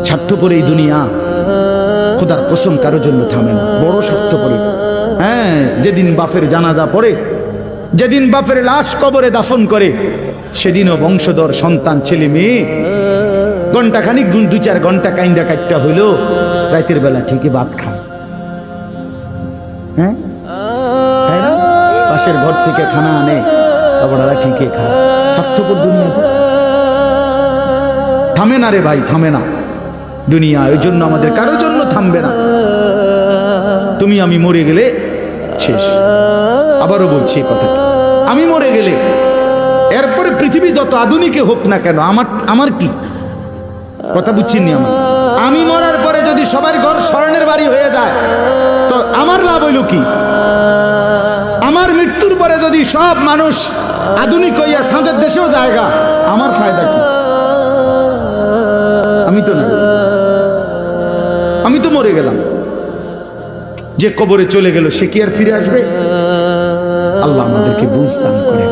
স্বার্থপর এই দুনিয়া, খোদার কসম কারোর জন্য থামে না, বড় স্বার্থপর। হ্যাঁ, যেদিন বাপের জানাজা পড়ে, যেদিন বাপের লাশ কবরে দাফন করে, সেদিনও বংশধর সন্তান ছেলে মেয়ে ঘন্টাখানিক 2-4 ঘন্টা কাইন্দা কাটটা হইল, রাতের বেলা ঠিকই ভাত খায়। হ্যাঁ, পাশের ঘর থেকে খানা আনে, বাবারা ঠিকই খায়। স্বার্থপর দুনিয়া থামে না রে ভাই, থামে না দুনিয়া। ওই জন্য আমাদের কারোর জন্য থামবে না। তুমি আমি মরে গেলে শেষ। আবারও বলছি এই কথা, আমি মরে গেলে এরপরে পৃথিবী যত আধুনিকে হোক না কেন, আমার কি কথা বুঝছিনি? আমি মরার পরে যদি সবার ঘর স্বর্ণের বাড়ি হয়ে যায় তো আমার লাভ হইল কি? আমার মৃত্যুর পরে যদি সব মানুষ আধুনিক হইয়া সাঁদের দেশেও জায়গা, আমার ফায়দা কি? আমি তো না, আমি তো মরে গেলাম। যে কবরে চলে গেল সে কি আর ফিরে আসবে? আল্লাহ আমাদেরকে বুঝ দান করেন।